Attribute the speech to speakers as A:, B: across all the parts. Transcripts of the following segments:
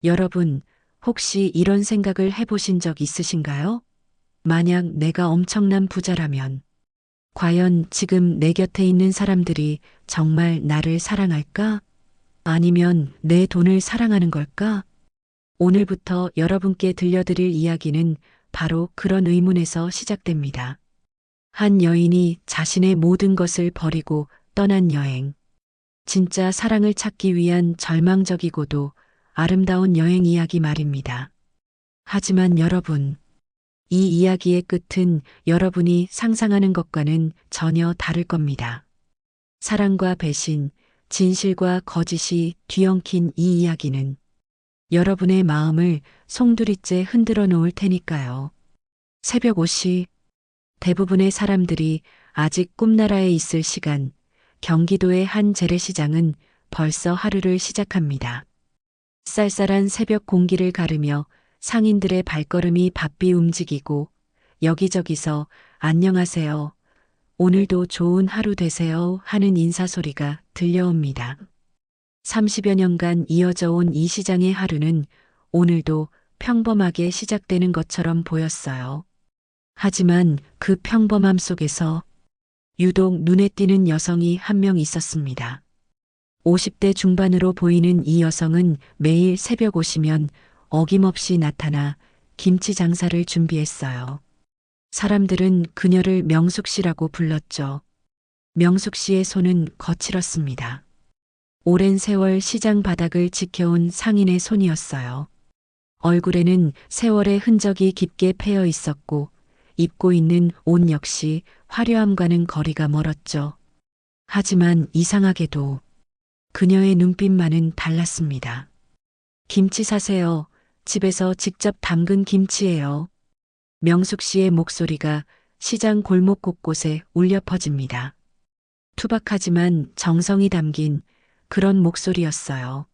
A: 여러분, 혹시 이런 생각을 해보신 적 있으신가요? 만약 내가 엄청난 부자라면, 과연 지금 내 곁에 있는 사람들이 정말 나를 사랑할까? 아니면 내 돈을 사랑하는 걸까? 오늘부터 여러분께 들려드릴 이야기는 바로 그런 의문에서 시작됩니다. 한 여인이 자신의 모든 것을 버리고 떠난 여행. 진짜 사랑을 찾기 위한 절망적이고도 아름다운 여행 이야기 말입니다. 하지만 여러분, 이 이야기의 끝은 여러분이 상상하는 것과는 전혀 다를 겁니다. 사랑과 배신, 진실과 거짓이 뒤엉킨 이 이야기는 여러분의 마음을 송두리째 흔들어 놓을 테니까요. 새벽 5시, 대부분의 사람들이 아직 꿈나라에 있을 시간, 경기도의 한 재래시장은 벌써 하루를 시작합니다. 쌀쌀한 새벽 공기를 가르며 상인들의 발걸음이 바삐 움직이고 여기저기서 안녕하세요. 오늘도 좋은 하루 되세요 하는 인사소리가 들려옵니다. 30여 년간 이어져 온 이 시장의 하루는 오늘도 평범하게 시작되는 것처럼 보였어요. 하지만 그 평범함 속에서 유독 눈에 띄는 여성이 한 명 있었습니다. 50대 중반으로 보이는 이 여성은 매일 새벽 오시면 어김없이 나타나 김치 장사를 준비했어요. 사람들은 그녀를 명숙 씨라고 불렀죠. 명숙 씨의 손은 거칠었습니다. 오랜 세월 시장 바닥을 지켜온 상인의 손이었어요. 얼굴에는 세월의 흔적이 깊게 패여 있었고 입고 있는 옷 역시 화려함과는 거리가 멀었죠. 하지만 이상하게도 그녀의 눈빛만은 달랐습니다. 김치 사세요. 집에서 직접 담근 김치예요. 명숙 씨의 목소리가 시장 골목 곳곳에 울려 퍼집니다. 투박하지만 정성이 담긴 그런 목소리였어요.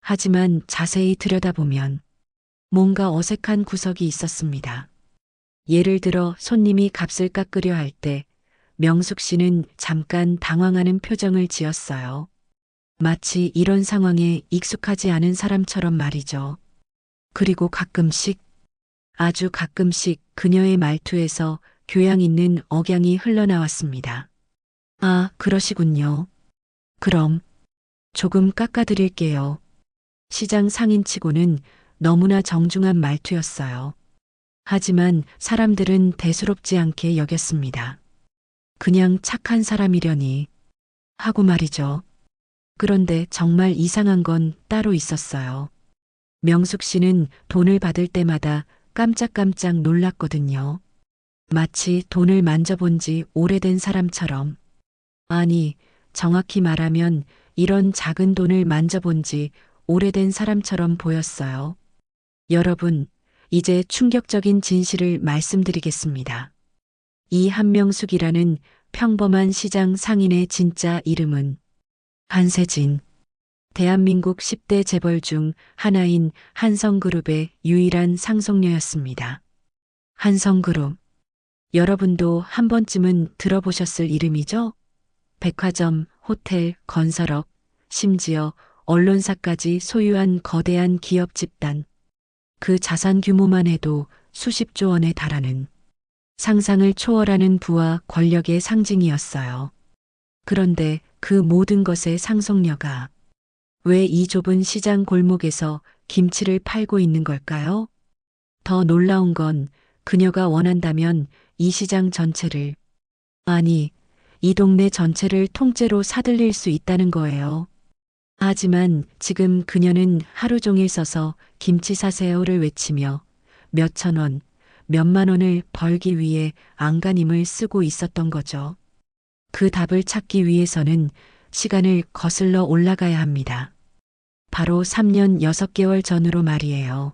A: 하지만 자세히 들여다보면 뭔가 어색한 구석이 있었습니다. 예를 들어 손님이 값을 깎으려 할 때 명숙 씨는 잠깐 당황하는 표정을 지었어요. 마치 이런 상황에 익숙하지 않은 사람처럼 말이죠. 그리고 가끔씩, 아주 가끔씩 그녀의 말투에서 교양 있는 억양이 흘러나왔습니다. 아, 그러시군요. 그럼 조금 깎아드릴게요. 시장 상인치고는 너무나 정중한 말투였어요. 하지만 사람들은 대수롭지 않게 여겼습니다. 그냥 착한 사람이려니 하고 말이죠. 그런데 정말 이상한 건 따로 있었어요. 명숙 씨는 돈을 받을 때마다 깜짝깜짝 놀랐거든요. 마치 돈을 만져본 지 오래된 사람처럼. 아니, 정확히 말하면 이런 작은 돈을 만져본 지 오래된 사람처럼 보였어요. 여러분, 이제 충격적인 진실을 말씀드리겠습니다. 이 한명숙이라는 평범한 시장 상인의 진짜 이름은 한세진, 대한민국 10대 재벌 중 하나인 한성그룹의 유일한 상속녀였습니다. 한성그룹, 여러분도 한 번쯤은 들어보셨을 이름이죠? 백화점, 호텔, 건설업, 심지어 언론사까지 소유한 거대한 기업 집단. 그 자산 규모만 해도 수십조 원에 달하는 상상을 초월하는 부와 권력의 상징이었어요. 그런데 그 모든 것의 상속녀가 왜 이 좁은 시장 골목에서 김치를 팔고 있는 걸까요? 더 놀라운 건 그녀가 원한다면 이 시장 전체를, 아니, 이 동네 전체를 통째로 사들릴 수 있다는 거예요. 하지만 지금 그녀는 하루 종일 서서 김치 사세요를 외치며 몇천 원, 몇만 원을 벌기 위해 안간힘을 쓰고 있었던 거죠. 그 답을 찾기 위해서는 시간을 거슬러 올라가야 합니다. 바로 3년 6개월 전으로 말이에요.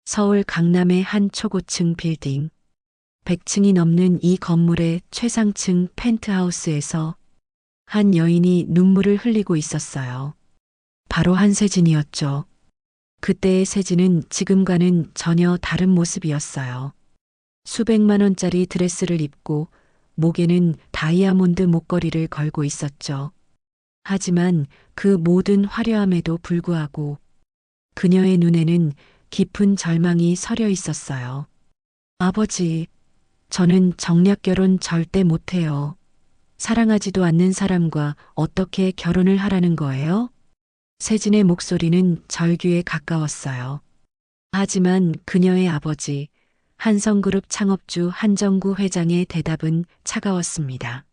A: 서울 강남의 한 초고층 빌딩. 100층이 넘는 이 건물의 최상층 펜트하우스에서 한 여인이 눈물을 흘리고 있었어요. 바로 한세진이었죠. 그때의 세진은 지금과는 전혀 다른 모습이었어요. 수백만 원짜리 드레스를 입고 목에는 다이아몬드 목걸이를 걸고 있었죠. 하지만 그 모든 화려함에도 불구하고 그녀의 눈에는 깊은 절망이 서려 있었어요. 아버지, 저는 정략 결혼 절대 못해요. 사랑하지도 않는 사람과 어떻게 결혼을 하라는 거예요? 세진의 목소리는 절규에 가까웠어요. 하지만 그녀의 아버지, 한성그룹 창업주 한정구 회장의 대답은 차가웠습니다.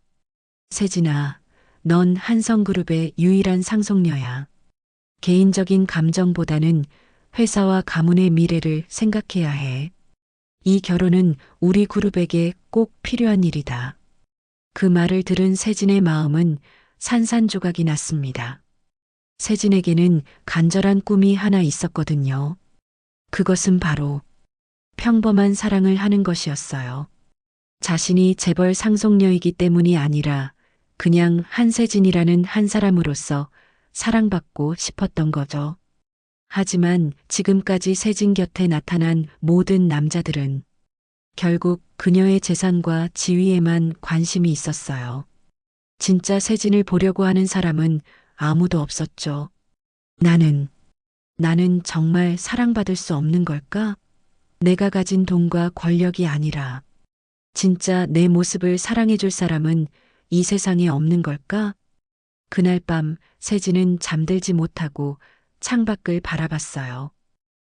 A: 세진아, 넌 한성그룹의 유일한 상속녀야. 개인적인 감정보다는 회사와 가문의 미래를 생각해야 해. 이 결혼은 우리 그룹에게 꼭 필요한 일이다. 그 말을 들은 세진의 마음은 산산조각이 났습니다. 세진에게는 간절한 꿈이 하나 있었거든요. 그것은 바로 평범한 사랑을 하는 것이었어요. 자신이 재벌 상속녀이기 때문이 아니라 그냥 한세진이라는 한 사람으로서 사랑받고 싶었던 거죠. 하지만 지금까지 세진 곁에 나타난 모든 남자들은 결국 그녀의 재산과 지위에만 관심이 있었어요. 진짜 세진을 보려고 하는 사람은 아무도 없었죠. 나는 정말 사랑받을 수 없는 걸까? 내가 가진 돈과 권력이 아니라 진짜 내 모습을 사랑해줄 사람은 이 세상에 없는 걸까? 그날 밤 세진은 잠들지 못하고 창밖을 바라봤어요.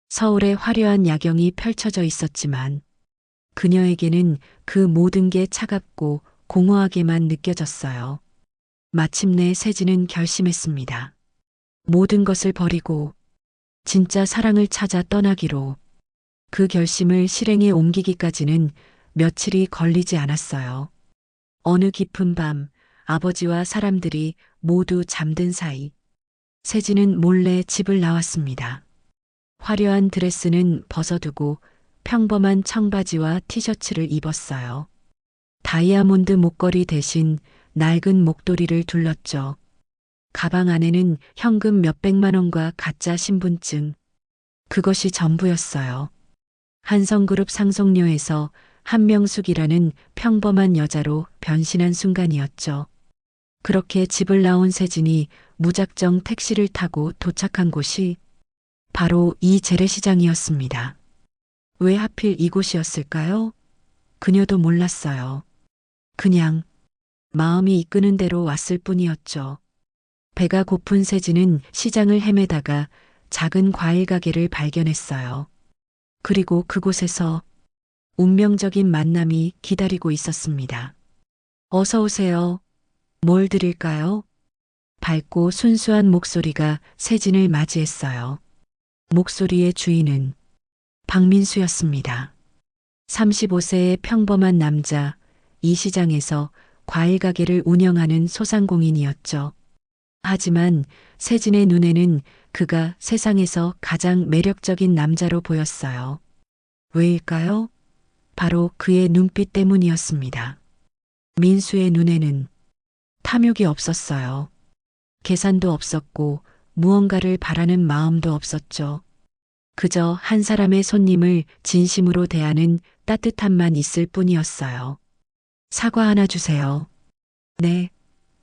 A: 서울의 화려한 야경이 펼쳐져 있었지만 그녀에게는 그 모든 게 차갑고 공허하게만 느껴졌어요. 마침내 세진은 결심했습니다. 모든 것을 버리고 진짜 사랑을 찾아 떠나기로. 그 결심을 실행에 옮기기까지는 며칠이 걸리지 않았어요. 어느 깊은 밤 아버지와 사람들이 모두 잠든 사이 세진은 몰래 집을 나왔습니다. 화려한 드레스는 벗어두고 평범한 청바지와 티셔츠를 입었어요. 다이아몬드 목걸이 대신 낡은 목도리를 둘렀죠. 가방 안에는 현금 몇백만 원과 가짜 신분증. 그것이 전부였어요. 한성그룹 상속녀에서 한명숙이라는 평범한 여자로 변신한 순간이었죠. 그렇게 집을 나온 세진이 무작정 택시를 타고 도착한 곳이 바로 이 재래시장이었습니다. 왜 하필 이곳이었을까요? 그녀도 몰랐어요. 그냥 마음이 이끄는 대로 왔을 뿐이었죠. 배가 고픈 세진은 시장을 헤매다가 작은 과일 가게를 발견했어요. 그리고 그곳에서 운명적인 만남이 기다리고 있었습니다. 어서 오세요. 뭘 드릴까요? 밝고 순수한 목소리가 세진을 맞이했어요. 목소리의 주인은 박민수였습니다. 35세의 평범한 남자, 이 시장에서 과일 가게를 운영하는 소상공인이었죠. 하지만 세진의 눈에는 그가 세상에서 가장 매력적인 남자로 보였어요. 왜일까요? 바로 그의 눈빛 때문이었습니다. 민수의 눈에는 탐욕이 없었어요. 계산도 없었고 무언가를 바라는 마음도 없었죠. 그저 한 사람의 손님을 진심으로 대하는 따뜻함만 있을 뿐이었어요. 사과 하나 주세요. 네,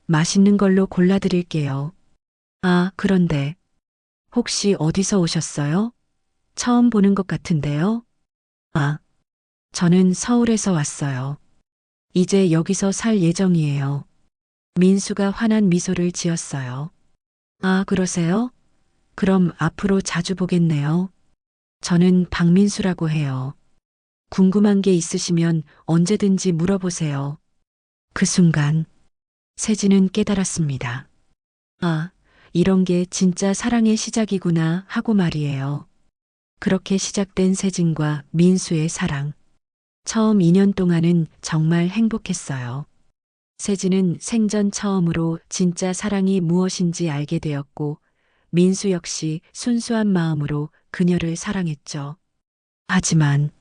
A: 맛있는 걸로 골라드릴게요. 아, 그런데 혹시 어디서 오셨어요? 처음 보는 것 같은데요? 아, 저는 서울에서 왔어요. 이제 여기서 살 예정이에요. 민수가 환한 미소를 지었어요. 아, 그러세요? 그럼 앞으로 자주 보겠네요. 저는 박민수라고 해요. 궁금한 게 있으시면 언제든지 물어보세요. 그 순간 세진은 깨달았습니다. 아, 이런 게 진짜 사랑의 시작이구나 하고 말이에요. 그렇게 시작된 세진과 민수의 사랑. 처음 2년 동안은 정말 행복했어요. 세진은 생전 처음으로 진짜 사랑이 무엇인지 알게 되었고, 민수 역시 순수한 마음으로 그녀를 사랑했죠. 하지만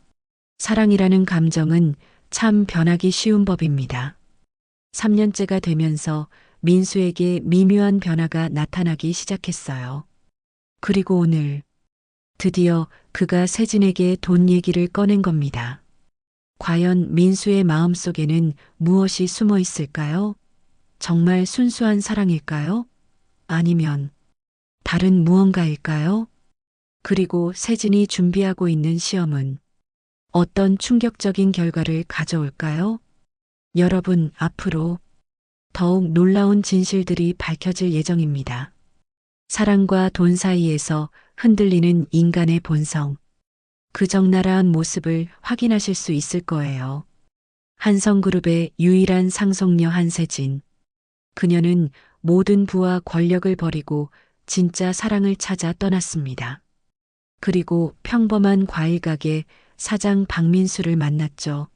A: 사랑이라는 감정은 참 변하기 쉬운 법입니다. 3년째가 되면서 민수에게 미묘한 변화가 나타나기 시작했어요. 그리고 오늘 드디어 그가 세진에게 돈 얘기를 꺼낸 겁니다. 과연 민수의 마음속에는 무엇이 숨어 있을까요? 정말 순수한 사랑일까요? 아니면 다른 무언가일까요? 그리고 세진이 준비하고 있는 시험은 어떤 충격적인 결과를 가져올까요? 여러분, 앞으로 더욱 놀라운 진실들이 밝혀질 예정입니다. 사랑과 돈 사이에서 흔들리는 인간의 본성, 그 적나라한 모습을 확인하실 수 있을 거예요. 한성그룹의 유일한 상속녀 한세진. 그녀는 모든 부와 권력을 버리고 진짜 사랑을 찾아 떠났습니다. 그리고 평범한 과일가게 사장 박민수를 만났죠.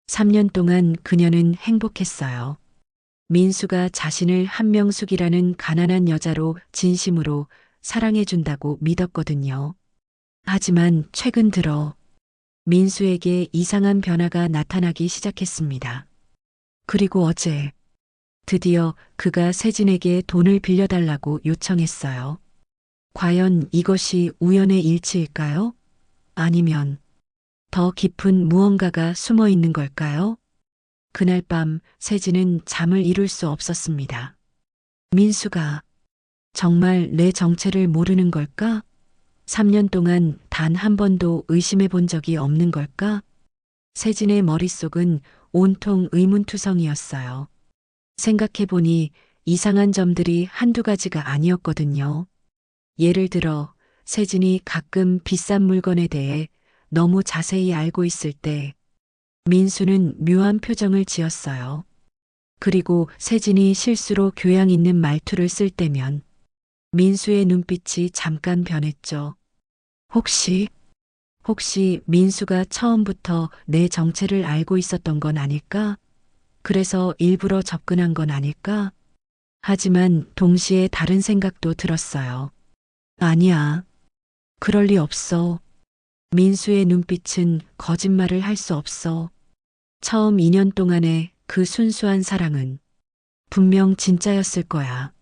A: 3년 동안 그녀는 행복했어요. 민수가 자신을 한명숙이라는 가난한 여자로 진심으로 사랑해준다고 믿었거든요. 하지만 최근 들어 민수에게 이상한 변화가 나타나기 시작했습니다. 그리고 어제 드디어 그가 세진에게 돈을 빌려달라고 요청했어요. 과연 이것이 우연의 일치일까요? 아니면 더 깊은 무언가가 숨어 있는 걸까요? 그날 밤 세진은 잠을 이룰 수 없었습니다. 민수가 정말 내 정체를 모르는 걸까? 3년 동안 단 한 번도 의심해 본 적이 없는 걸까? 세진의 머릿속은 온통 의문투성이었어요. 생각해보니 이상한 점들이 한두 가지가 아니었거든요. 예를 들어 세진이 가끔 비싼 물건에 대해 너무 자세히 알고 있을 때 민수는 묘한 표정을 지었어요. 그리고 세진이 실수로 교양 있는 말투를 쓸 때면 민수의 눈빛이 잠깐 변했죠. 혹시 민수가 처음부터 내 정체를 알고 있었던 건 아닐까? 그래서 일부러 접근한 건 아닐까? 하지만 동시에 다른 생각도 들었어요. 아니야. 그럴 리 없어. 민수의 눈빛은 거짓말을 할 수 없어. 처음 2년 동안의 그 순수한 사랑은 분명 진짜였을 거야.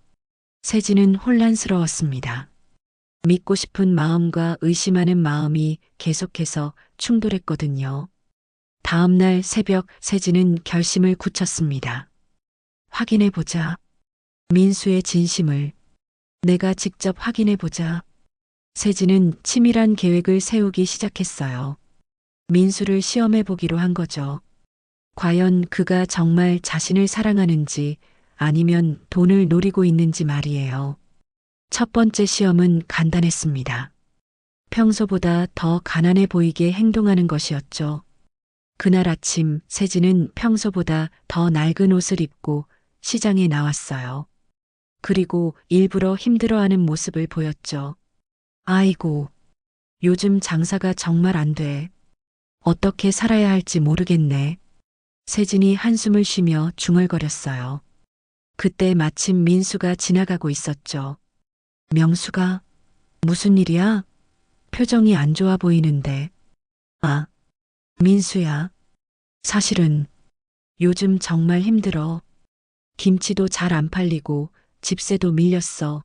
A: 세진은 혼란스러웠습니다. 믿고 싶은 마음과 의심하는 마음이 계속해서 충돌했거든요. 다음 날 새벽 세진은 결심을 굳혔습니다. 확인해보자. 민수의 진심을 내가 직접 확인해보자. 세진은 치밀한 계획을 세우기 시작했어요. 민수를 시험해보기로 한 거죠. 과연 그가 정말 자신을 사랑하는지 아니면 돈을 노리고 있는지 말이에요. 첫 번째 시험은 간단했습니다. 평소보다 더 가난해 보이게 행동하는 것이었죠. 그날 아침 세진은 평소보다 더 낡은 옷을 입고 시장에 나왔어요. 그리고 일부러 힘들어하는 모습을 보였죠. 아이고, 요즘 장사가 정말 안 돼. 어떻게 살아야 할지 모르겠네. 세진이 한숨을 쉬며 중얼거렸어요. 그때 마침 민수가 지나가고 있었죠. 명수가, 무슨 일이야? 표정이 안 좋아 보이는데. 아, 민수야. 사실은 요즘 정말 힘들어. 김치도 잘 안 팔리고 집세도 밀렸어.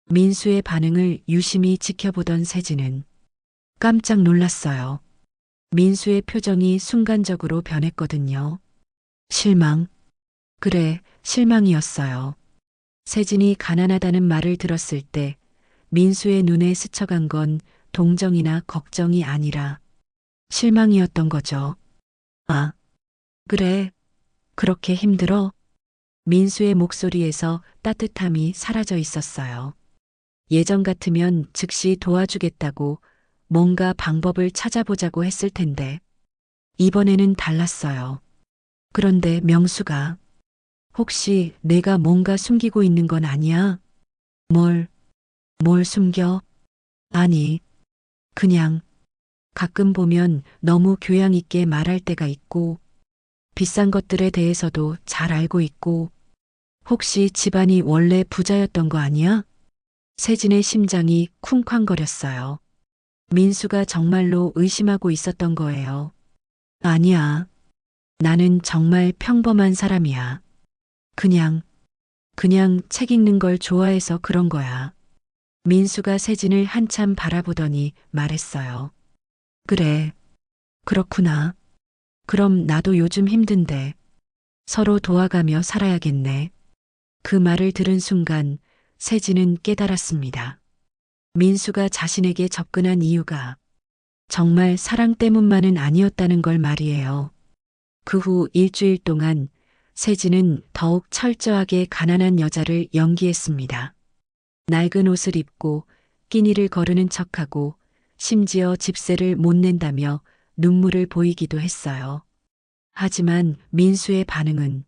A: 민수의 반응을 유심히 지켜보던 세진은 깜짝 놀랐어요. 민수의 표정이 순간적으로 변했거든요. 실망. 그래, 실망이었어요. 세진이 가난하다는 말을 들었을 때 민수의 눈에 스쳐간 건 동정이나 걱정이 아니라 실망이었던 거죠. 아, 그래. 그렇게 힘들어? 민수의 목소리에서 따뜻함이 사라져 있었어요. 예전 같으면 즉시 도와주겠다고 뭔가 방법을 찾아보자고 했을 텐데, 이번에는 달랐어요. 그런데 명수가, 혹시 내가 뭔가 숨기고 있는 건 아니야? 뭘, 뭘 숨겨? 아니, 그냥 가끔 보면 너무 교양 있게 말할 때가 있고, 비싼 것들에 대해서도 잘 알고 있고, 혹시 집안이 원래 부자였던 거 아니야? 세진의 심장이 쿵쾅거렸어요. 민수가 정말로 의심하고 있었던 거예요. 아니야. 나는 정말 평범한 사람이야. 그냥 책 읽는 걸 좋아해서 그런 거야. 민수가 세진을 한참 바라보더니 말했어요. 그래. 그렇구나. 그럼 나도 요즘 힘든데 서로 도와가며 살아야겠네. 그 말을 들은 순간 세진은 깨달았습니다. 민수가 자신에게 접근한 이유가 정말 사랑 때문만은 아니었다는 걸 말이에요. 그 후 일주일 동안 세진은 더욱 철저하게 가난한 여자를 연기했습니다. 낡은 옷을 입고 끼니를 거르는 척하고 심지어 집세를 못 낸다며 눈물을 보이기도 했어요. 하지만 민수의 반응은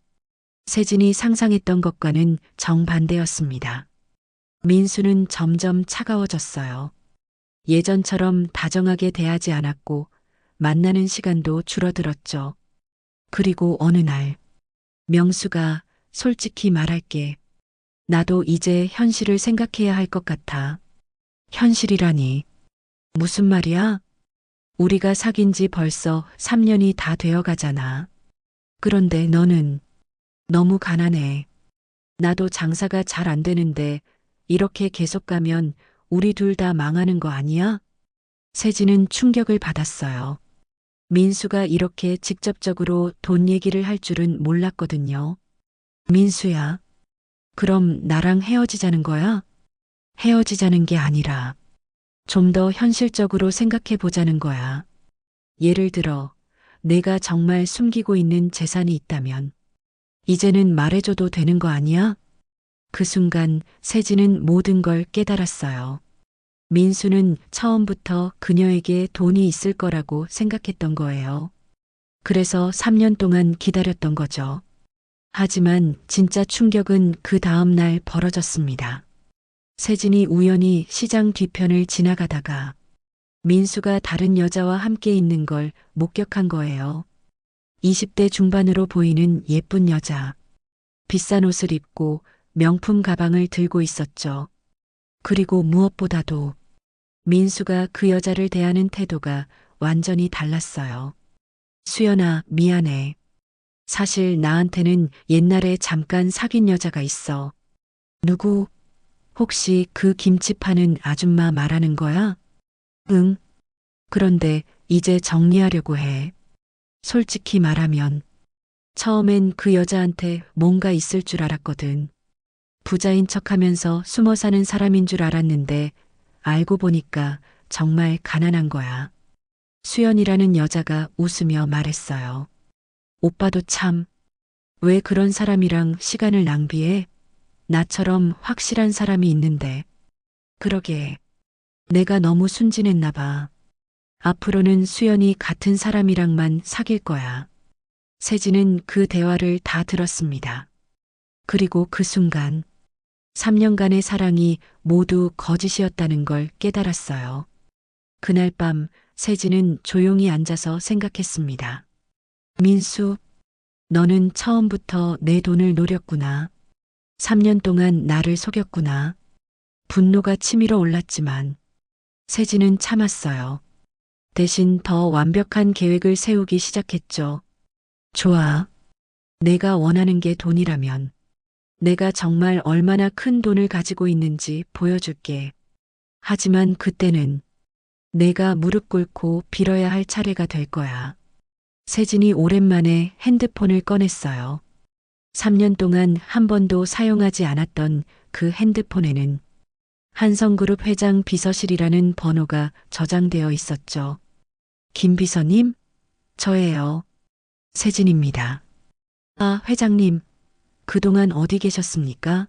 A: 세진이 상상했던 것과는 정반대였습니다. 민수는 점점 차가워졌어요. 예전처럼 다정하게 대하지 않았고 만나는 시간도 줄어들었죠. 그리고 어느 날 명수가 솔직히 말할게. 나도 이제 현실을 생각해야 할 것 같아. 현실이라니. 무슨 말이야? 우리가 사귄 지 벌써 3년이 다 되어 가잖아. 그런데 너는 너무 가난해. 나도 장사가 잘 안 되는데 이렇게 계속 가면 우리 둘 다 망하는 거 아니야? 세진은 충격을 받았어요. 민수가 이렇게 직접적으로 돈 얘기를 할 줄은 몰랐거든요. 민수야, 그럼 나랑 헤어지자는 거야? 헤어지자는 게 아니라 좀 더 현실적으로 생각해 보자는 거야. 예를 들어, 내가 정말 숨기고 있는 재산이 있다면 이제는 말해줘도 되는 거 아니야? 그 순간 세진은 모든 걸 깨달았어요. 민수는 처음부터 그녀에게 돈이 있을 거라고 생각했던 거예요. 그래서 3년 동안 기다렸던 거죠. 하지만 진짜 충격은 그 다음 날 벌어졌습니다. 세진이 우연히 시장 뒤편을 지나가다가 민수가 다른 여자와 함께 있는 걸 목격한 거예요. 20대 중반으로 보이는 예쁜 여자. 비싼 옷을 입고 명품 가방을 들고 있었죠. 그리고 무엇보다도 민수가 그 여자를 대하는 태도가 완전히 달랐어요. 수연아, 미안해. 사실 나한테는 옛날에 잠깐 사귄 여자가 있어. 누구? 혹시 그 김치 파는 아줌마 말하는 거야? 응. 그런데 이제 정리하려고 해. 솔직히 말하면 처음엔 그 여자한테 뭔가 있을 줄 알았거든. 부자인 척하면서 숨어 사는 사람인 줄 알았는데 알고 보니까 정말 가난한 거야. 수연이라는 여자가 웃으며 말했어요. 오빠도 참, 왜 그런 사람이랑 시간을 낭비해? 나처럼 확실한 사람이 있는데. 그러게, 내가 너무 순진했나 봐. 앞으로는 수연이 같은 사람이랑만 사귈 거야. 세진은 그 대화를 다 들었습니다. 그리고 그 순간 3년간의 사랑이 모두 거짓이었다는 걸 깨달았어요. 그날 밤 세진은 조용히 앉아서 생각했습니다. 민수, 너는 처음부터 내 돈을 노렸구나. 3년 동안 나를 속였구나. 분노가 치밀어 올랐지만 세진은 참았어요. 대신 더 완벽한 계획을 세우기 시작했죠. 좋아. 내가 원하는 게 돈이라면 내가 정말 얼마나 큰 돈을 가지고 있는지 보여줄게. 하지만 그때는 내가 무릎 꿇고 빌어야 할 차례가 될 거야. 세진이 오랜만에 핸드폰을 꺼냈어요. 3년 동안 한 번도 사용하지 않았던 그 핸드폰에는 한성그룹 회장 비서실이라는 번호가 저장되어 있었죠. 김 비서님? 저예요. 세진입니다. 아, 회장님. 그동안 어디 계셨습니까?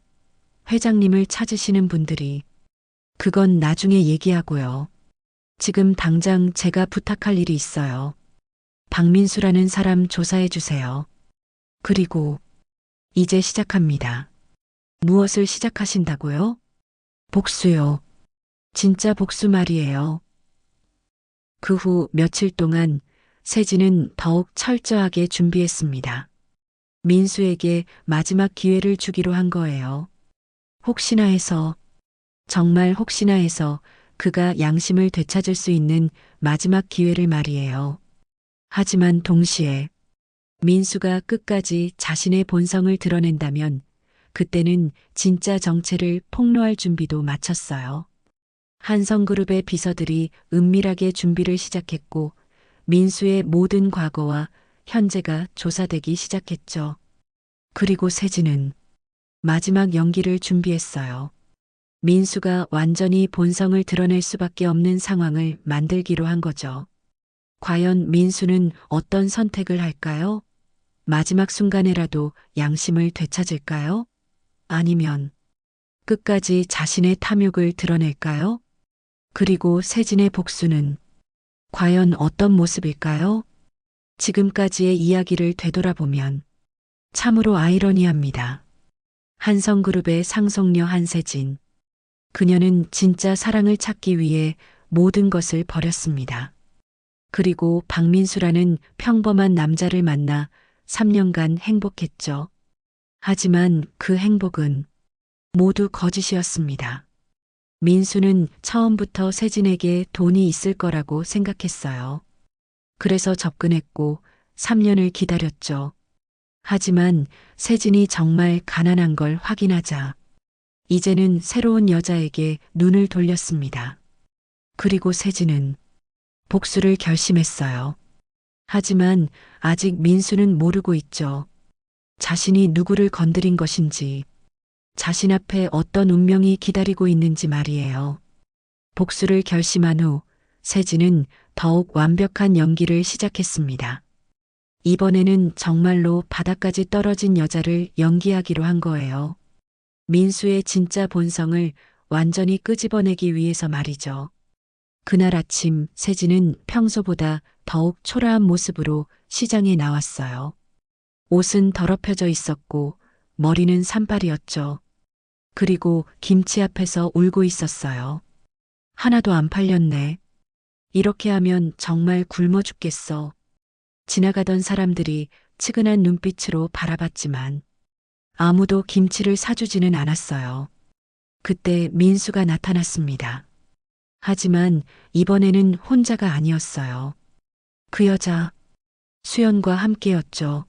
A: 회장님을 찾으시는 분들이. 그건 나중에 얘기하고요. 지금 당장 제가 부탁할 일이 있어요. 박민수라는 사람 조사해 주세요. 그리고 이제 시작합니다. 무엇을 시작하신다고요? 복수요. 진짜 복수 말이에요. 그 후 며칠 동안 세진은 더욱 철저하게 준비했습니다. 민수에게 마지막 기회를 주기로 한 거예요. 혹시나 해서, 정말 혹시나 해서 그가 양심을 되찾을 수 있는 마지막 기회를 말이에요. 하지만 동시에 민수가 끝까지 자신의 본성을 드러낸다면 그때는 진짜 정체를 폭로할 준비도 마쳤어요. 한성그룹의 비서들이 은밀하게 준비를 시작했고 민수의 모든 과거와 현재가 조사되기 시작했죠. 그리고 세진은 마지막 연기를 준비했어요. 민수가 완전히 본성을 드러낼 수밖에 없는 상황을 만들기로 한 거죠. 과연 민수는 어떤 선택을 할까요? 마지막 순간에라도 양심을 되찾을까요? 아니면 끝까지 자신의 탐욕을 드러낼까요? 그리고 세진의 복수는 과연 어떤 모습일까요? 지금까지의 이야기를 되돌아보면 참으로 아이러니합니다. 한성그룹의 상속녀 한세진. 그녀는 진짜 사랑을 찾기 위해 모든 것을 버렸습니다. 그리고 박민수라는 평범한 남자를 만나 3년간 행복했죠. 하지만 그 행복은 모두 거짓이었습니다. 민수는 처음부터 세진에게 돈이 있을 거라고 생각했어요. 그래서 접근했고 3년을 기다렸죠. 하지만 세진이 정말 가난한 걸 확인하자 이제는 새로운 여자에게 눈을 돌렸습니다. 그리고 세진은 복수를 결심했어요. 하지만 아직 민수는 모르고 있죠. 자신이 누구를 건드린 것인지, 자신 앞에 어떤 운명이 기다리고 있는지 말이에요. 복수를 결심한 후 세진은 더욱 완벽한 연기를 시작했습니다. 이번에는 정말로 바닥까지 떨어진 여자를 연기하기로 한 거예요. 민수의 진짜 본성을 완전히 끄집어내기 위해서 말이죠. 그날 아침 세진은 평소보다 더욱 초라한 모습으로 시장에 나왔어요. 옷은 더럽혀져 있었고 머리는 산발이었죠. 그리고 김치 앞에서 울고 있었어요. 하나도 안 팔렸네. 이렇게 하면 정말 굶어 죽겠어. 지나가던 사람들이 측은한 눈빛으로 바라봤지만 아무도 김치를 사주지는 않았어요. 그때 민수가 나타났습니다. 하지만 이번에는 혼자가 아니었어요. 그 여자, 수연과 함께였죠.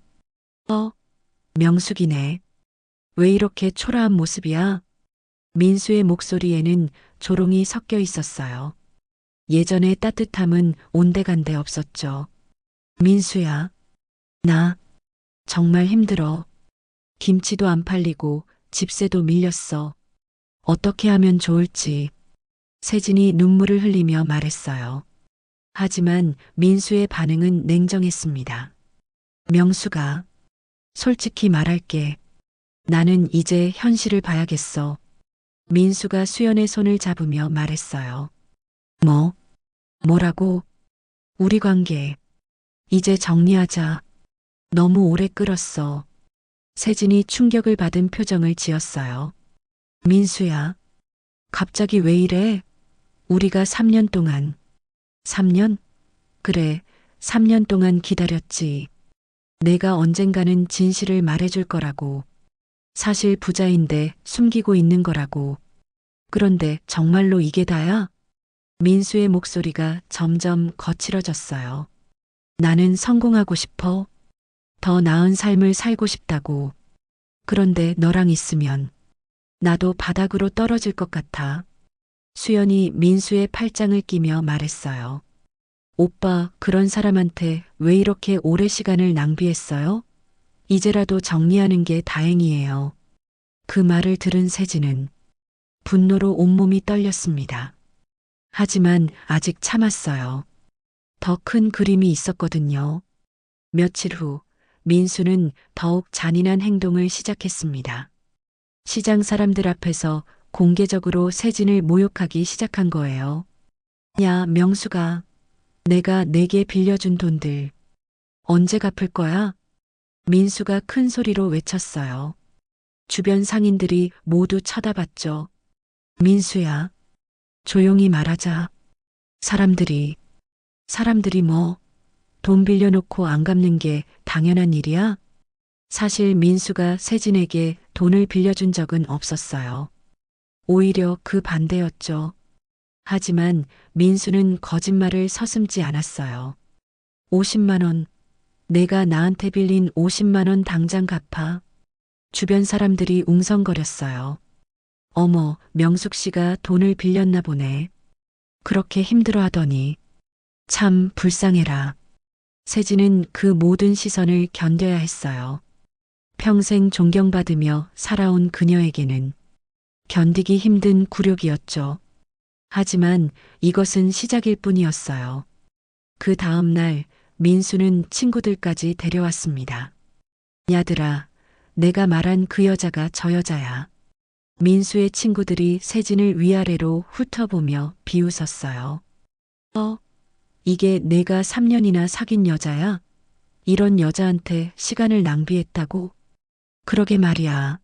A: 명숙이네. 왜 이렇게 초라한 모습이야? 민수의 목소리에는 조롱이 섞여 있었어요. 예전의 따뜻함은 온데간데 없었죠. 민수야, 나 정말 힘들어. 김치도 안 팔리고 집세도 밀렸어. 어떻게 하면 좋을지. 세진이 눈물을 흘리며 말했어요. 하지만 민수의 반응은 냉정했습니다. 명수가, 솔직히 말할게. 나는 이제 현실을 봐야겠어. 민수가 수연의 손을 잡으며 말했어요. 뭐라고? 우리 관계. 이제 정리하자. 너무 오래 끌었어. 세진이 충격을 받은 표정을 지었어요. 민수야, 갑자기 왜 이래? 우리가 3년 동안. 3년? 그래, 3년 동안 기다렸지. 내가 언젠가는 진실을 말해줄 거라고. 사실 부자인데 숨기고 있는 거라고. 그런데 정말로 이게 다야? 민수의 목소리가 점점 거칠어졌어요. 나는 성공하고 싶어. 더 나은 삶을 살고 싶다고. 그런데 너랑 있으면 나도 바닥으로 떨어질 것 같아. 수연이 민수의 팔짱을 끼며 말했어요. 오빠, 그런 사람한테 왜 이렇게 오래 시간을 낭비했어요? 이제라도 정리하는 게 다행이에요. 그 말을 들은 세진은 분노로 온몸이 떨렸습니다. 하지만 아직 참았어요. 더 큰 그림이 있었거든요. 며칠 후 민수는 더욱 잔인한 행동을 시작했습니다. 시장 사람들 앞에서 공개적으로 세진을 모욕하기 시작한 거예요. 야, 명수가, 내가 내게 빌려준 돈들 언제 갚을 거야? 민수가 큰 소리로 외쳤어요. 주변 상인들이 모두 쳐다봤죠. 민수야, 조용히 말하자. 사람들이 뭐, 돈 빌려놓고 안 갚는 게 당연한 일이야? 사실 민수가 세진에게 돈을 빌려준 적은 없었어요. 오히려 그 반대였죠. 하지만 민수는 거짓말을 서슴지 않았어요. 50만 원, 내가 나한테 빌린 50만 원 당장 갚아. 주변 사람들이 웅성거렸어요. 어머, 명숙 씨가 돈을 빌렸나 보네. 그렇게 힘들어하더니. 참 불쌍해라. 세진은 그 모든 시선을 견뎌야 했어요. 평생 존경받으며 살아온 그녀에게는 견디기 힘든 굴욕이었죠. 하지만 이것은 시작일 뿐이었어요. 그 다음 날 민수는 친구들까지 데려왔습니다. 야들아, 내가 말한 그 여자가 저 여자야. 민수의 친구들이 세진을 위아래로 훑어보며 비웃었어요. 이게 내가 3년이나 사귄 여자야? 이런 여자한테 시간을 낭비했다고? 그러게 말이야.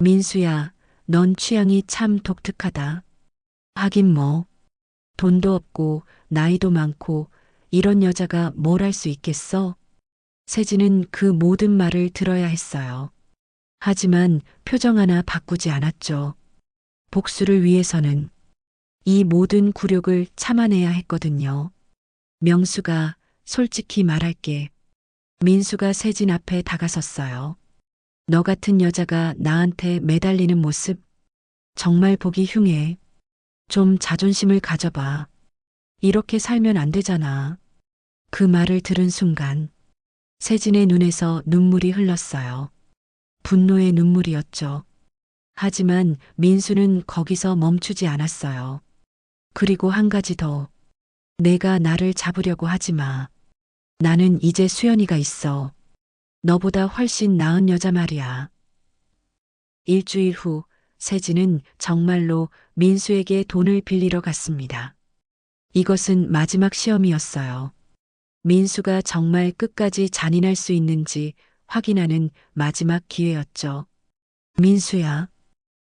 A: 민수야, 넌 취향이 참 독특하다. 하긴 뭐, 돈도 없고 나이도 많고 이런 여자가 뭘 할 수 있겠어? 세진은 그 모든 말을 들어야 했어요. 하지만 표정 하나 바꾸지 않았죠. 복수를 위해서는 이 모든 굴욕을 참아내야 했거든요. 명수가 솔직히 말할게. 민수가 세진 앞에 다가섰어요. 너 같은 여자가 나한테 매달리는 모습 정말 보기 흉해. 좀 자존심을 가져봐. 이렇게 살면 안 되잖아. 그 말을 들은 순간 세진의 눈에서 눈물이 흘렀어요. 분노의 눈물이었죠. 하지만 민수는 거기서 멈추지 않았어요. 그리고 한 가지 더. 내가 나를 잡으려고 하지 마. 나는 이제 수연이가 있어. 너보다 훨씬 나은 여자 말이야. 일주일 후 세진은 정말로 민수에게 돈을 빌리러 갔습니다. 이것은 마지막 시험이었어요. 민수가 정말 끝까지 잔인할 수 있는지 확인하는 마지막 기회였죠. 민수야,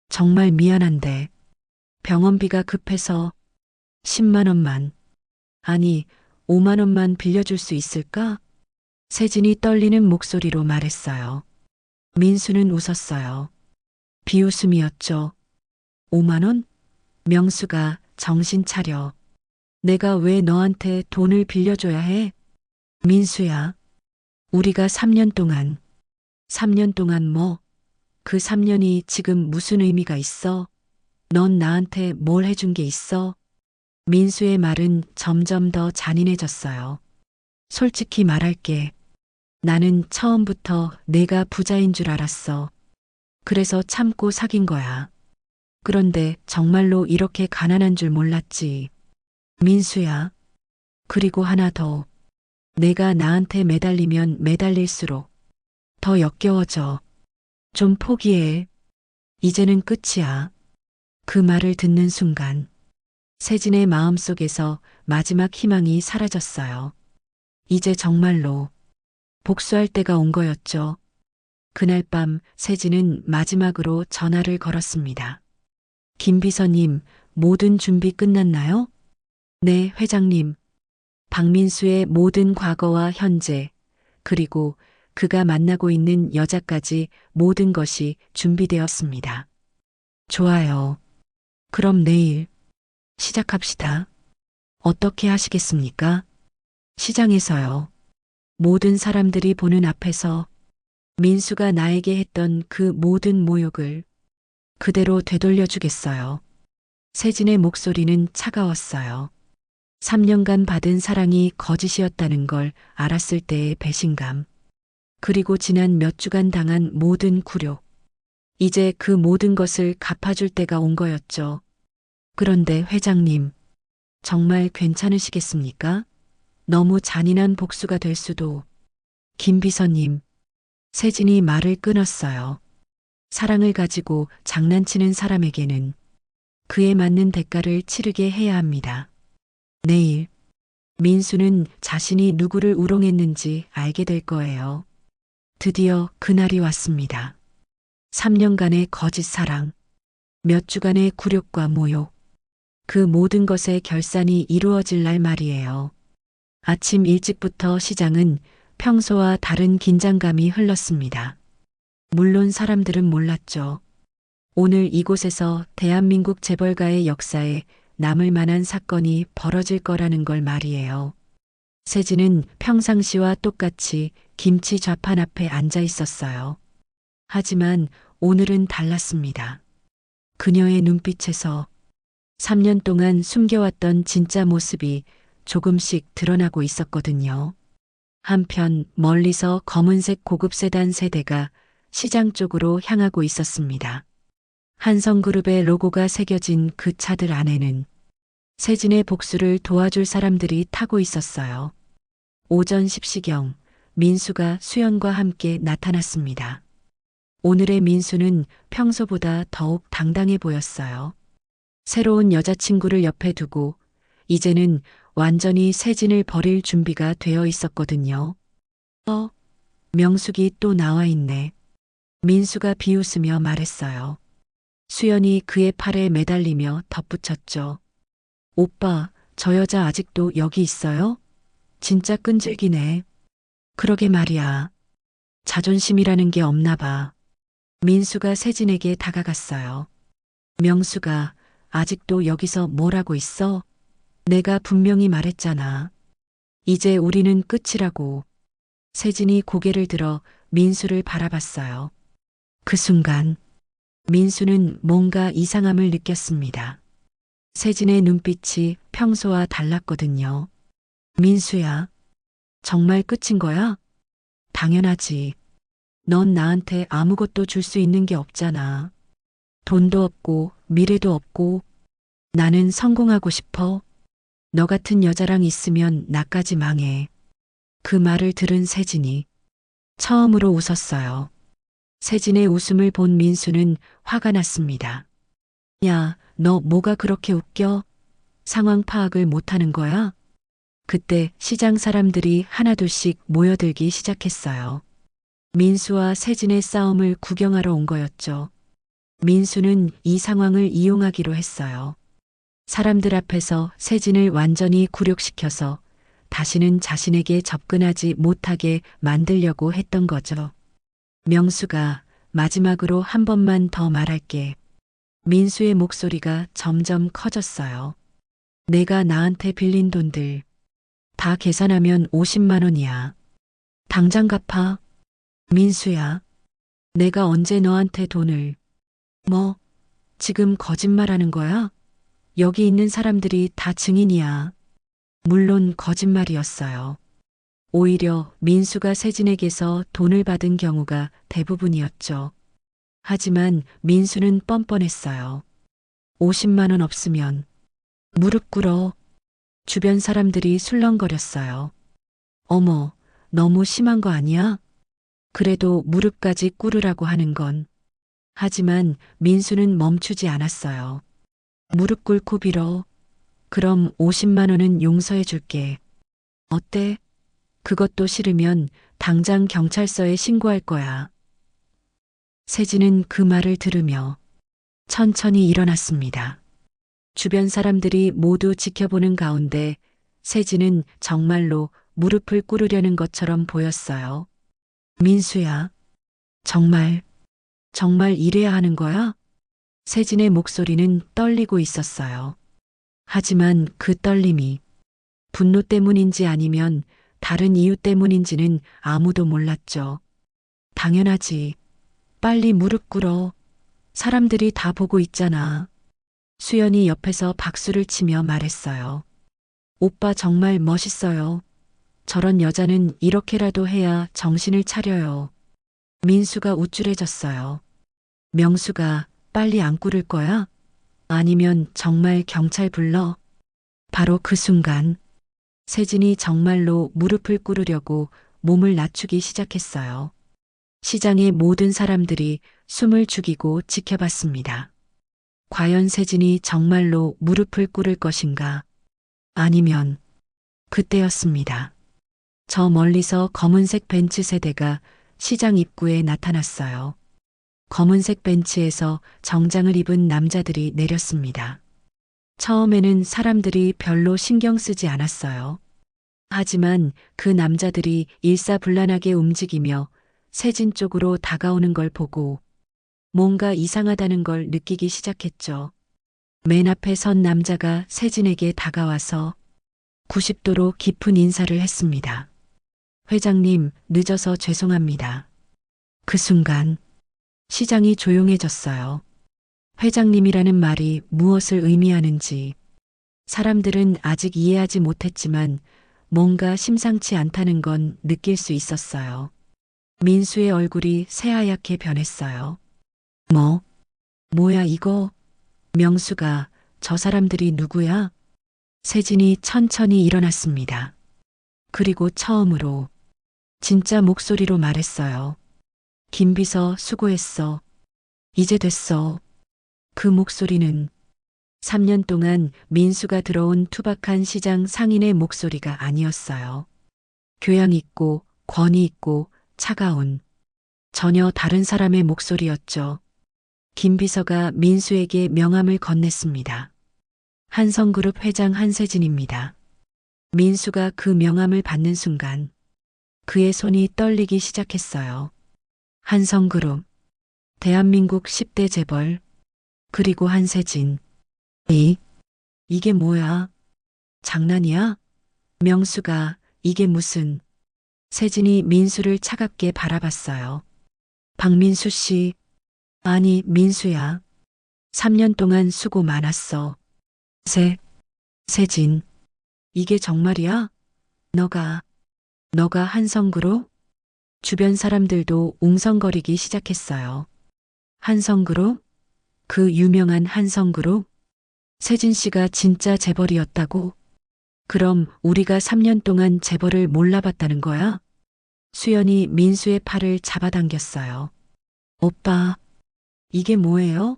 A: 정말 미안한데 병원비가 급해서 10만 원만, 아니 5만 원만 빌려줄 수 있을까? 세진이 떨리는 목소리로 말했어요. 민수는 웃었어요. 비웃음이었죠. 5만 원? 명수가 정신 차려. 내가 왜 너한테 돈을 빌려줘야 해? 민수야, 우리가 3년 동안 뭐, 그 3년이 지금 무슨 의미가 있어? 넌 나한테 뭘 해준 게 있어? 민수의 말은 점점 더 잔인해졌어요. 솔직히 말할게. 나는 처음부터 내가 부자인 줄 알았어. 그래서 참고 사귄 거야. 그런데 정말로 이렇게 가난한 줄 몰랐지. 민수야. 그리고 하나 더. 내가 나한테 매달리면 매달릴수록 더 역겨워져. 좀 포기해. 이제는 끝이야. 그 말을 듣는 순간 세진의 마음속에서 마지막 희망이 사라졌어요. 이제 정말로 복수할 때가 온 거였죠. 그날 밤 세진은 마지막으로 전화를 걸었습니다. 김 비서님, 모든 준비 끝났나요? 네, 회장님. 박민수의 모든 과거와 현재, 그리고 그가 만나고 있는 여자까지 모든 것이 준비되었습니다. 좋아요. 그럼 내일 시작합시다. 어떻게 하시겠습니까? 시장에서요. 모든 사람들이 보는 앞에서 민수가 나에게 했던 그 모든 모욕을 그대로 되돌려 주겠어요. 세진의 목소리는 차가웠어요. 3년간 받은 사랑이 거짓이었다는 걸 알았을 때의 배신감. 그리고 지난 몇 주간 당한 모든 굴욕. 이제 그 모든 것을 갚아줄 때가 온 거였죠. 그런데 회장님, 정말 괜찮으시겠습니까? 너무 잔인한 복수가 될 수도. 김 비서님, 세진이 말을 끊었어요. 사랑을 가지고 장난치는 사람에게는 그에 맞는 대가를 치르게 해야 합니다. 내일 민수는 자신이 누구를 우롱했는지 알게 될 거예요. 드디어 그날이 왔습니다. 3년간의 거짓 사랑, 몇 주간의 굴욕과 모욕, 그 모든 것의 결산이 이루어질 날 말이에요. 아침 일찍부터 시장은 평소와 다른 긴장감이 흘렀습니다. 물론 사람들은 몰랐죠. 오늘 이곳에서 대한민국 재벌가의 역사에 남을 만한 사건이 벌어질 거라는 걸 말이에요. 세진은 평상시와 똑같이 김치 좌판 앞에 앉아 있었어요. 하지만 오늘은 달랐습니다. 그녀의 눈빛에서 3년 동안 숨겨왔던 진짜 모습이 조금씩 드러나고 있었거든요. 한편 멀리서 검은색 고급 세단 세대가 시장 쪽으로 향하고 있었습니다. 한성그룹의 로고가 새겨진 그 차들 안에는 세진의 복수를 도와줄 사람들이 타고 있었어요. 오전 10시경 민수가 수연과 함께 나타났습니다. 오늘의 민수는 평소보다 더욱 당당해 보였어요. 새로운 여자친구를 옆에 두고 이제는 완전히 세진을 버릴 준비가 되어 있었거든요. 명숙이 또 나와 있네. 민수가 비웃으며 말했어요. 수연이 그의 팔에 매달리며 덧붙였죠. 오빠, 저 여자 아직도 여기 있어요? 진짜 끈질기네. 그러게 말이야. 자존심이라는 게 없나 봐. 민수가 세진에게 다가갔어요. 명수가 아직도 여기서 뭘 하고 있어? 내가 분명히 말했잖아. 이제 우리는 끝이라고. 세진이 고개를 들어 민수를 바라봤어요. 그 순간 민수는 뭔가 이상함을 느꼈습니다. 세진의 눈빛이 평소와 달랐거든요. 민수야, 정말 끝인 거야? 당연하지. 넌 나한테 아무것도 줄 수 있는 게 없잖아. 돈도 없고 미래도 없고 나는 성공하고 싶어. 너 같은 여자랑 있으면 나까지 망해. 그 말을 들은 세진이 처음으로 웃었어요. 세진의 웃음을 본 민수는 화가 났습니다. 야, 너 뭐가 그렇게 웃겨? 상황 파악을 못하는 거야? 그때 시장 사람들이 하나둘씩 모여들기 시작했어요. 민수와 세진의 싸움을 구경하러 온 거였죠. 민수는 이 상황을 이용하기로 했어요. 사람들 앞에서 세진을 완전히 굴욕시켜서 다시는 자신에게 접근하지 못하게 만들려고 했던 거죠. 명수가 마지막으로 한 번만 더 말할게. 민수의 목소리가 점점 커졌어요. 내가 나한테 빌린 돈들 다 계산하면 50만 원이야. 당장 갚아. 민수야, 내가 언제 너한테 돈을... 뭐, 지금 거짓말하는 거야? 여기 있는 사람들이 다 증인이야. 물론 거짓말이었어요. 오히려 민수가 세진에게서 돈을 받은 경우가 대부분이었죠. 하지만 민수는 뻔뻔했어요. 50만 원 없으면 무릎 꿇어. 주변 사람들이 술렁거렸어요. 어머, 너무 심한 거 아니야? 그래도 무릎까지 꿇으라고 하는 건. 하지만 민수는 멈추지 않았어요. 무릎 꿇고 빌어. 그럼 50만 원은 용서해 줄게. 어때? 그것도 싫으면 당장 경찰서에 신고할 거야. 세진은 그 말을 들으며 천천히 일어났습니다. 주변 사람들이 모두 지켜보는 가운데 세진은 정말로 무릎을 꿇으려는 것처럼 보였어요. 민수야, 정말 이래야 하는 거야? 세진의 목소리는 떨리고 있었어요. 하지만 그 떨림이 분노 때문인지 아니면 다른 이유 때문인지는 아무도 몰랐죠. 당연하지. 빨리 무릎 꿇어. 사람들이 다 보고 있잖아. 수연이 옆에서 박수를 치며 말했어요. 오빠 정말 멋있어요. 저런 여자는 이렇게라도 해야 정신을 차려요. 민수가 우쭐해졌어요. 명수가 빨리 안 꿇을 거야? 아니면 정말 경찰 불러? 바로 그 순간 세진이 정말로 무릎을 꿇으려고 몸을 낮추기 시작했어요. 시장의 모든 사람들이 숨을 죽이고 지켜봤습니다. 과연 세진이 정말로 무릎을 꿇을 것인가? 아니면 그때였습니다. 저 멀리서 검은색 벤츠 세대가 시장 입구에 나타났어요. 검은색 벤츠에서 정장을 입은 남자들이 내렸습니다. 처음에는 사람들이 별로 신경 쓰지 않았어요. 하지만 그 남자들이 일사불란하게 움직이며 세진 쪽으로 다가오는 걸 보고 뭔가 이상하다는 걸 느끼기 시작했죠. 맨 앞에 선 남자가 세진에게 다가와서 90도로 깊은 인사를 했습니다. 회장님, 늦어서 죄송합니다. 그 순간 시장이 조용해졌어요. 회장님이라는 말이 무엇을 의미하는지 사람들은 아직 이해하지 못했지만 뭔가 심상치 않다는 건 느낄 수 있었어요. 민수의 얼굴이 새하얗게 변했어요. 뭐? 뭐야 이거? 명수가 저 사람들이 누구야? 세진이 천천히 일어났습니다. 그리고 처음으로 진짜 목소리로 말했어요. 김비서 수고했어. 이제 됐어. 그 목소리는 3년 동안 민수가 들어온 투박한 시장 상인의 목소리가 아니었어요. 교양 있고 권위 있고 차가운 전혀 다른 사람의 목소리였죠. 김 비서가 민수에게 명함을 건넸습니다. 한성그룹 회장 한세진입니다. 민수가 그 명함을 받는 순간 그의 손이 떨리기 시작했어요. 한성그룹, 대한민국 10대 재벌, 그리고 한세진. 이게 뭐야? 장난이야? 명수가 이게 무슨... 세진이 민수를 차갑게 바라봤어요. 박민수 씨, 아니 민수야. 3년 동안 수고 많았어. 세진, 이게 정말이야? 너가 한성그룹? 주변 사람들도 웅성거리기 시작했어요. 한성그룹? 그 유명한 한성그룹? 세진 씨가 진짜 재벌이었다고? 그럼 우리가 3년 동안 재벌을 몰라봤다는 거야? 수연이 민수의 팔을 잡아당겼어요. 오빠, 이게 뭐예요?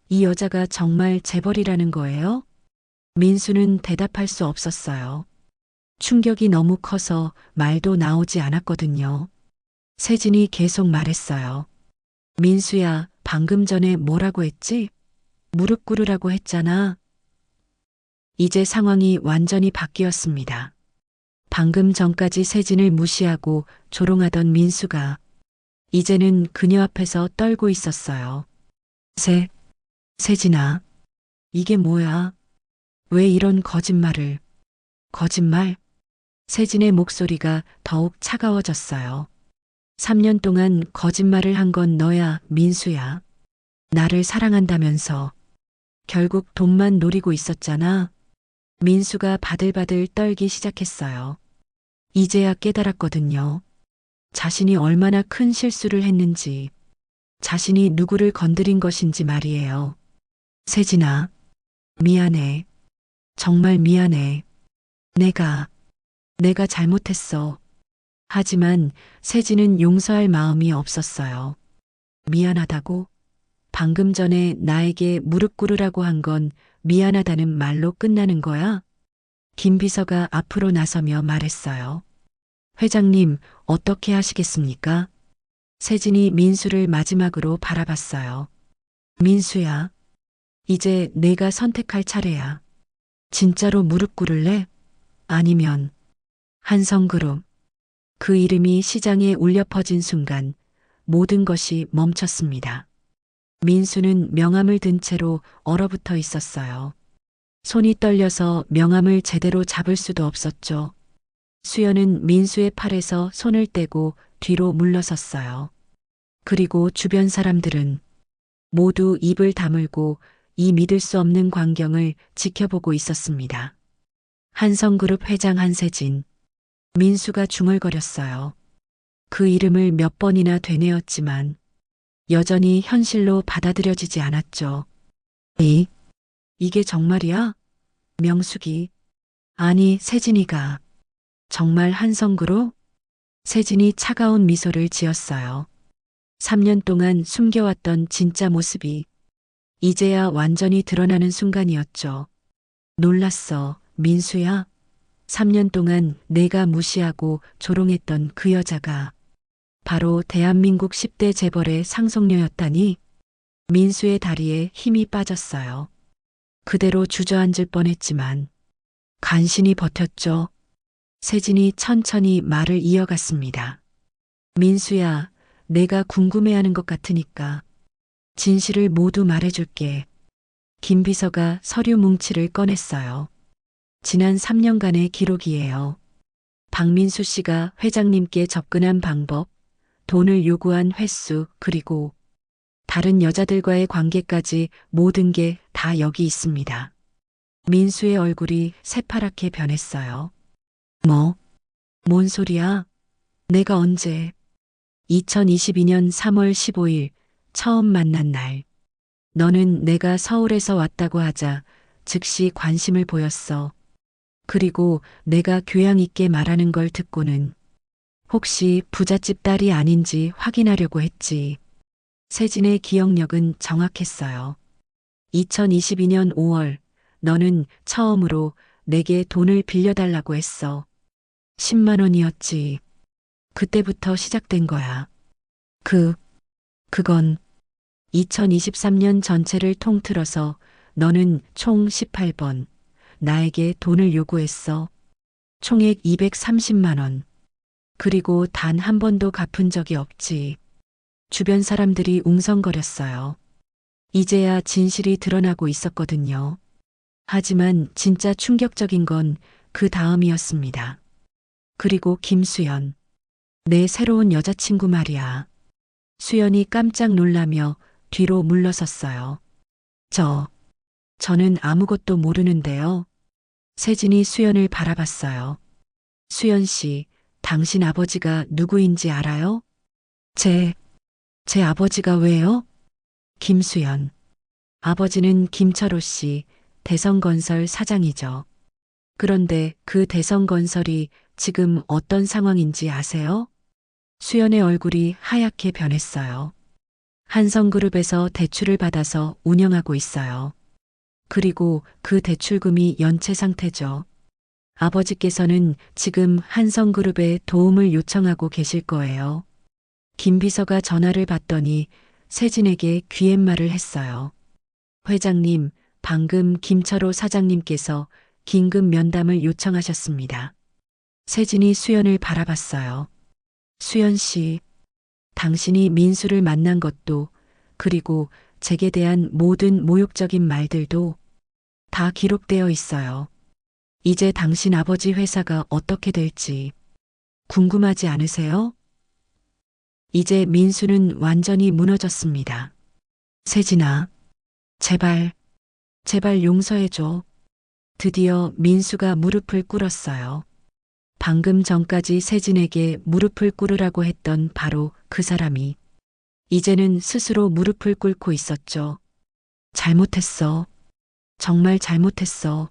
A: 이 여자가 정말 재벌이라는 거예요? 민수는 대답할 수 없었어요. 충격이 너무 커서 말도 나오지 않았거든요. 세진이 계속 말했어요. 민수야, 방금 전에 뭐라고 했지? 무릎 꿇으라고 했잖아. 이제 상황이 완전히 바뀌었습니다. 방금 전까지 세진을 무시하고 조롱하던 민수가 이제는 그녀 앞에서 떨고 있었어요. 세진아, 이게 뭐야? 왜 이런 거짓말을? 거짓말? 세진의 목소리가 더욱 차가워졌어요. 3년 동안 거짓말을 한 건 너야, 민수야. 나를 사랑한다면서. 결국 돈만 노리고 있었잖아. 민수가 바들바들 떨기 시작했어요. 이제야 깨달았거든요. 자신이 얼마나 큰 실수를 했는지, 자신이 누구를 건드린 것인지 말이에요. 세진아, 미안해. 정말 미안해. 내가 잘못했어. 하지만 세진은 용서할 마음이 없었어요. 미안하다고? 방금 전에 나에게 무릎 꿇으라고 한 건 미안하다는 말로 끝나는 거야? 김 비서가 앞으로 나서며 말했어요. 회장님, 어떻게 하시겠습니까? 세진이 민수를 마지막으로 바라봤어요. 민수야, 이제 내가 선택할 차례야. 진짜로 무릎 꿇을래? 아니면 한성그룹. 그 이름이 시장에 울려 퍼진 순간 모든 것이 멈췄습니다. 민수는 명함을 든 채로 얼어붙어 있었어요. 손이 떨려서 명함을 제대로 잡을 수도 없었죠. 수연은 민수의 팔에서 손을 떼고 뒤로 물러섰어요. 그리고 주변 사람들은 모두 입을 다물고 이 믿을 수 없는 광경을 지켜보고 있었습니다. 한성그룹 회장 한세진. 민수가 중얼거렸어요. 그 이름을 몇 번이나 되뇌었지만 여전히 현실로 받아들여지지 않았죠. 이게 정말이야? 명숙이. 아니, 세진이가. 정말 한성그룹? 세진이 차가운 미소를 지었어요. 3년 동안 숨겨왔던 진짜 모습이 이제야 완전히 드러나는 순간이었죠. 놀랐어, 민수야. 3년 동안 내가 무시하고 조롱했던 그 여자가 바로 대한민국 10대 재벌의 상속녀였다니. 민수의 다리에 힘이 빠졌어요. 그대로 주저앉을 뻔했지만 간신히 버텼죠. 세진이 천천히 말을 이어갔습니다. 민수야, 내가 궁금해하는 것 같으니까 진실을 모두 말해줄게. 김 비서가 서류 뭉치를 꺼냈어요. 지난 3년간의 기록이에요. 박민수 씨가 회장님께 접근한 방법, 돈을 요구한 횟수, 그리고 다른 여자들과의 관계까지 모든 게 다 여기 있습니다. 민수의 얼굴이 새파랗게 변했어요. 뭔 소리야? 내가 언제? 2022년 3월 15일 처음 만난 날. 너는 내가 서울에서 왔다고 하자 즉시 관심을 보였어. 그리고 내가 교양 있게 말하는 걸 듣고는 혹시 부잣집 딸이 아닌지 확인하려고 했지. 세진의 기억력은 정확했어요. 2022년 5월, 너는 처음으로 내게 돈을 빌려달라고 했어. 10만 원이었지. 그때부터 시작된 거야. 그건 2023년 전체를 통틀어서 너는 총 18번 나에게 돈을 요구했어. 총액 230만 원. 그리고 단 한 번도 갚은 적이 없지. 주변 사람들이 웅성거렸어요. 이제야 진실이 드러나고 있었거든요. 하지만 진짜 충격적인 건 그 다음이었습니다. 그리고 김수연. 내 새로운 여자친구 말이야. 수연이 깜짝 놀라며 뒤로 물러섰어요. 저는 아무것도 모르는데요. 세진이 수연을 바라봤어요. 수연 씨, 당신 아버지가 누구인지 알아요? 제 아버지가 왜요? 김수연. 아버지는 김철호 씨, 대성건설 사장이죠. 그런데 그 대성건설이 지금 어떤 상황인지 아세요? 수연의 얼굴이 하얗게 변했어요. 한성그룹에서 대출을 받아서 운영하고 있어요. 그리고 그 대출금이 연체 상태죠. 아버지께서는 지금 한성그룹에 도움을 요청하고 계실 거예요. 김 비서가 전화를 받더니 세진에게 귀옛말을 했어요. 회장님, 방금 김철호 사장님께서 긴급 면담을 요청하셨습니다. 세진이 수연을 바라봤어요. 수연 씨, 당신이 민수를 만난 것도 그리고 제게 대한 모든 모욕적인 말들도 다 기록되어 있어요. 이제 당신 아버지 회사가 어떻게 될지 궁금하지 않으세요? 이제 민수는 완전히 무너졌습니다. 세진아, 제발 용서해줘. 드디어 민수가 무릎을 꿇었어요. 방금 전까지 세진에게 무릎을 꿇으라고 했던 바로 그 사람이 이제는 스스로 무릎을 꿇고 있었죠. 잘못했어. 정말 잘못했어.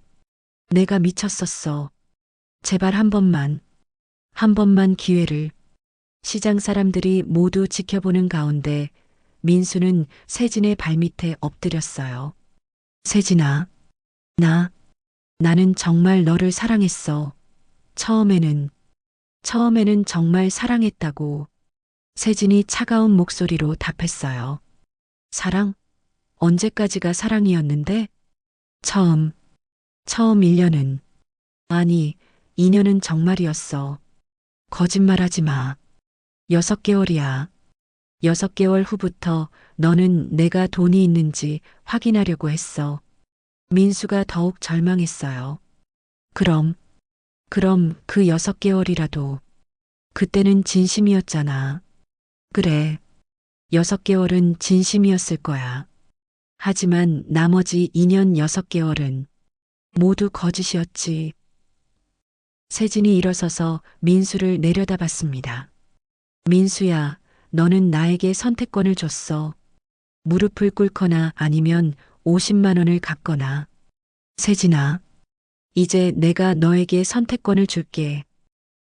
A: 내가 미쳤었어. 제발 한 번만 기회를. 시장 사람들이 모두 지켜보는 가운데 민수는 세진의 발밑에 엎드렸어요. 세진아, 나는 정말 너를 사랑했어. 처음에는 정말 사랑했다고. 세진이 차가운 목소리로 답했어요. 사랑? 언제까지가 사랑이었는데? 처음 1년은. 아니, 2년은 정말이었어. 거짓말하지 마. 6개월이야. 6개월 후부터 너는 내가 돈이 있는지 확인하려고 했어. 민수가 더욱 절망했어요. 그럼 그 6개월이라도 그때는 진심이었잖아. 그래. 6개월은 진심이었을 거야. 하지만 나머지 2년 6개월은 모두 거짓이었지. 세진이 일어서서 민수를 내려다봤습니다. 민수야, 너는 나에게 선택권을 줬어. 무릎을 꿇거나 아니면 50만 원을 갚거나. 세진아, 이제 내가 너에게 선택권을 줄게.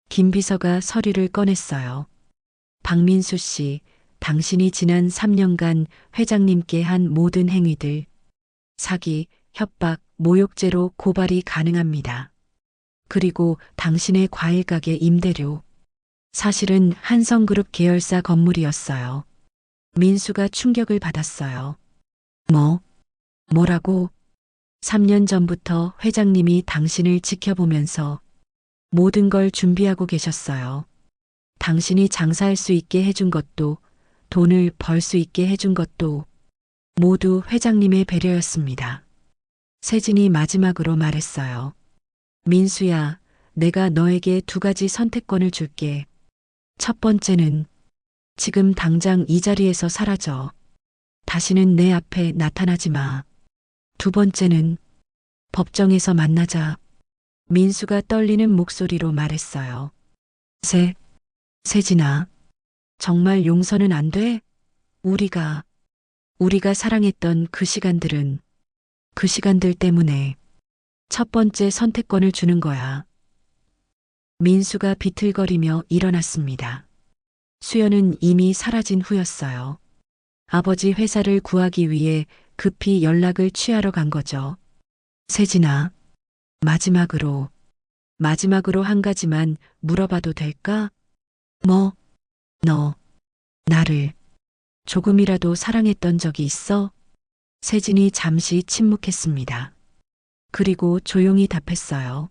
A: 김 비서가 서류를 꺼냈어요. 박민수 씨, 당신이 지난 3년간 회장님께 한 모든 행위들, 사기, 협박, 모욕죄로 고발이 가능합니다. 그리고 당신의 과일가게 임대료. 사실은 한성그룹 계열사 건물이었어요. 민수가 충격을 받았어요. 뭐라고? 3년 전부터 회장님이 당신을 지켜보면서 모든 걸 준비하고 계셨어요. 당신이 장사할 수 있게 해준 것도, 돈을 벌 수 있게 해준 것도 모두 회장님의 배려였습니다. 세진이 마지막으로 말했어요. 민수야, 내가 너에게 2가지 선택권을 줄게. 첫 번째는 지금 당장 이 자리에서 사라져. 다시는 내 앞에 나타나지 마. 2번째는 법정에서 만나자. 민수가 떨리는 목소리로 말했어요. 세진아, 정말 용서는 안 돼? 우리가 우리가 사랑했던 그 시간들은 그 시간들 때문에 첫 번째 선택권을 주는 거야. 민수가 비틀거리며 일어났습니다. 수연은 이미 사라진 후였어요. 아버지 회사를 구하기 위해 급히 연락을 취하러 간 거죠. 세진아, 마지막으로 한 가지만 물어봐도 될까? 뭐, 너, 나를 조금이라도 사랑했던 적이 있어? 세진이 잠시 침묵했습니다. 그리고 조용히 답했어요.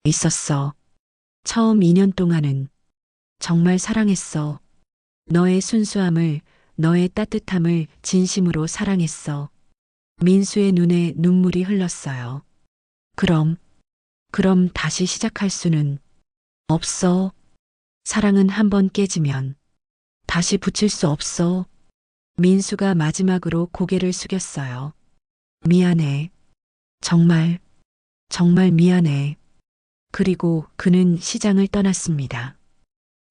A: 있었어. 처음 2년 동안은 정말 사랑했어. 너의 순수함을, 너의 따뜻함을 진심으로 사랑했어. 민수의 눈에 눈물이 흘렀어요. 그럼 다시 시작할 수는 없어. 사랑은 한번 깨지면 다시 붙일 수 없어. 민수가 마지막으로 고개를 숙였어요. 미안해. 정말, 정말 미안해. 그리고 그는 시장을 떠났습니다.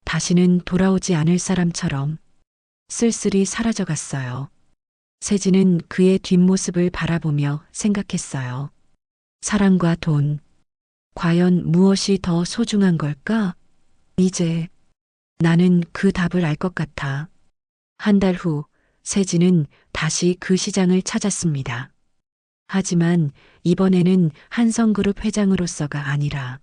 A: 다시는 돌아오지 않을 사람처럼 쓸쓸히 사라져갔어요. 세진은 그의 뒷모습을 바라보며 생각했어요. 사랑과 돈, 과연 무엇이 더 소중한 걸까? 이제 나는 그 답을 알 것 같아. 한 달 후, 세진은 다시 그 시장을 찾았습니다. 하지만 이번에는 한성그룹 회장으로서가 아니라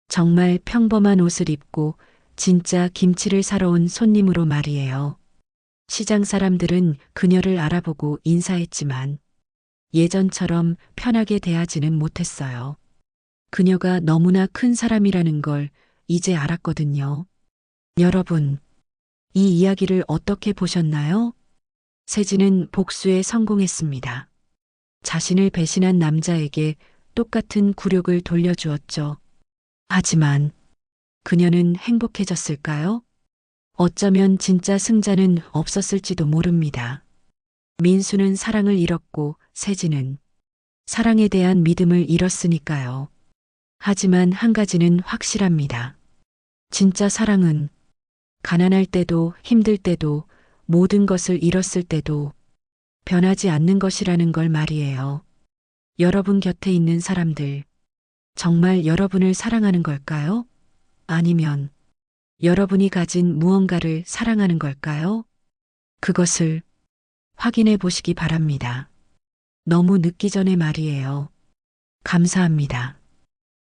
A: 정말 평범한 옷을 입고 진짜 김치를 사러 온 손님으로 말이에요. 시장 사람들은 그녀를 알아보고 인사했지만 예전처럼 편하게 대하지는 못했어요. 그녀가 너무나 큰 사람이라는 걸 이제 알았거든요. 여러분, 이 이야기를 어떻게 보셨나요? 세진은 복수에 성공했습니다. 자신을 배신한 남자에게 똑같은 굴욕을 돌려주었죠. 하지만 그녀는 행복해졌을까요? 어쩌면 진짜 승자는 없었을지도 모릅니다. 민수는 사랑을 잃었고 세진은 사랑에 대한 믿음을 잃었으니까요. 하지만 한 가지는 확실합니다. 진짜 사랑은 가난할 때도 힘들 때도 모든 것을 잃었을 때도 변하지 않는 것이라는 걸 말이에요. 여러분 곁에 있는 사람들, 정말 여러분을 사랑하는 걸까요? 아니면 여러분이 가진 무언가를 사랑하는 걸까요? 그것을 확인해 보시기 바랍니다. 너무 늦기 전에 말이에요. 감사합니다.